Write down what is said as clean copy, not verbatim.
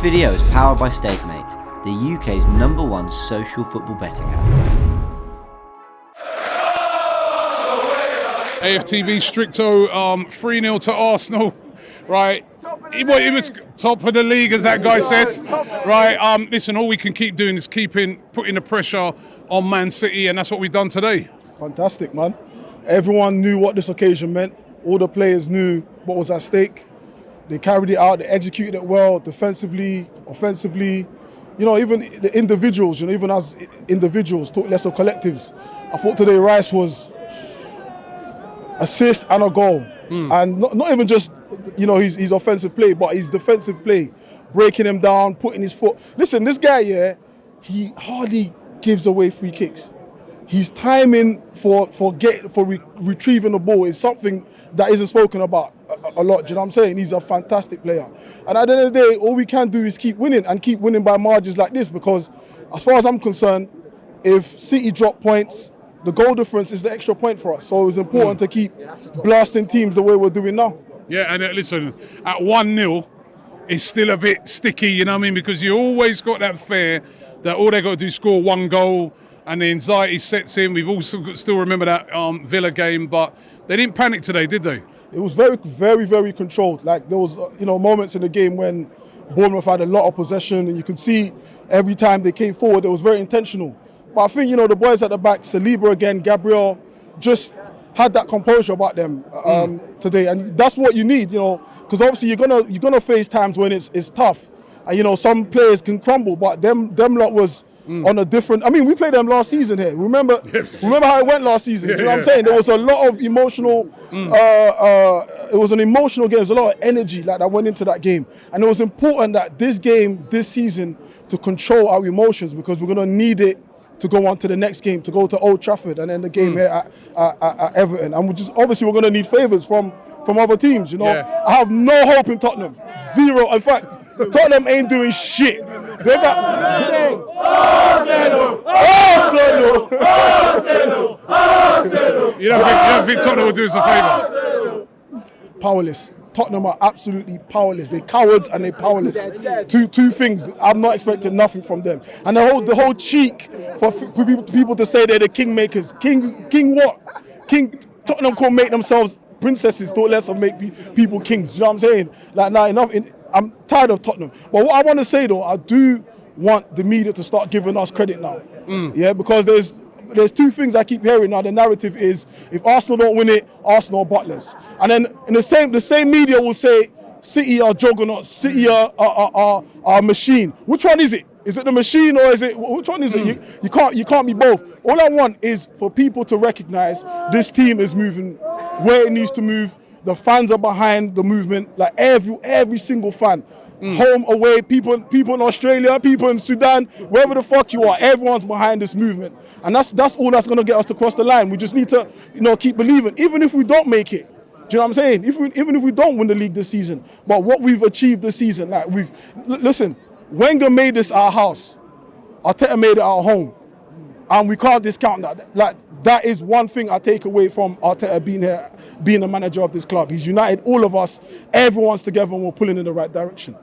video is powered by StakeMate, the UK's #1 social football betting app. AFTV Stricto 3-0 to Arsenal, right? He was top of the league, as that guy says, right? Listen, all we can keep doing is putting the pressure on Man City, and that's what we've done today. Fantastic, man. Everyone knew what this occasion meant. All the players knew what was at stake. They carried it out, they executed it well, defensively, offensively. You know, even the individuals, even as individuals, talk less of collectives. I thought today Rice was assist and a goal. And not even just, his offensive play, but his defensive play, breaking him down, putting his foot. Listen, this guy, he hardly gives away free kicks. His timing for retrieving the ball is something that isn't spoken about a lot. Do you know what I'm saying? He's a fantastic player. And at the end of the day, all we can do is keep winning and keep winning by margins like this, because as far as I'm concerned, if City drop points, the goal difference is the extra point for us. So it's important to keep blasting teams the way we're doing now. Yeah, and listen, at 1-0, it's still a bit sticky, you know what I mean? Because you always got that fear that all they got to do is score one goal, and the anxiety sets in. We've also still remember that Villa game, but they didn't panic today, did they? It was very, very, very controlled. Like there was, moments in the game when Bournemouth had a lot of possession, and you can see every time they came forward, it was very intentional. But I think, the boys at the back, Saliba again, Gabriel, just had that composure about them today, and that's what you need, because obviously you're gonna face times when it's tough, and some players can crumble, but them lot was on a different. I mean, we played them last season here. Remember how it went last season? Do you know what I'm saying? There was a lot of emotional. It was an emotional game. There was a lot of energy that went into that game, and it was important that this season, to control our emotions, because we're gonna need it to go on to the next game, to go to Old Trafford, and then the game here at Everton. And we're going to need favours from other teams, Yeah. I have no hope in Tottenham. Zero. In fact, Tottenham ain't doing shit. They got Arsenal. You don't think Tottenham will do us a favour? Powerless. Tottenham are absolutely powerless. They're cowards and they're powerless. Two things. I'm not expecting nothing from them. And the whole cheek for people to say they're the kingmakers. King what? Tottenham can't make themselves princesses. Don't let them make people kings. Do you know what I'm saying? Enough. I'm tired of Tottenham. But what I want to say though, I do want the media to start giving us credit now. Yeah, because there's two things I keep hearing now. The narrative is, if Arsenal don't win it, Arsenal are butlers. And then in the same media will say City are juggernauts, City are a machine. Which one is it? Is it the machine, or is it, which one is it? You can't be both. All I want is for people to recognize this team is moving where it needs to move. The fans are behind the movement, like every single fan. Home, away, people in Australia, people in Sudan, wherever the fuck you are, everyone's behind this movement. And that's all that's gonna get us to cross the line. We just need to, keep believing, even if we don't make it. Do you know what I'm saying? Even if we don't win the league this season. But what we've achieved this season, listen, Wenger made this our house. Arteta made it our home. And we can't discount that. That is one thing I take away from Arteta being here, being the manager of this club. He's united all of us, everyone's together, and we're pulling in the right direction.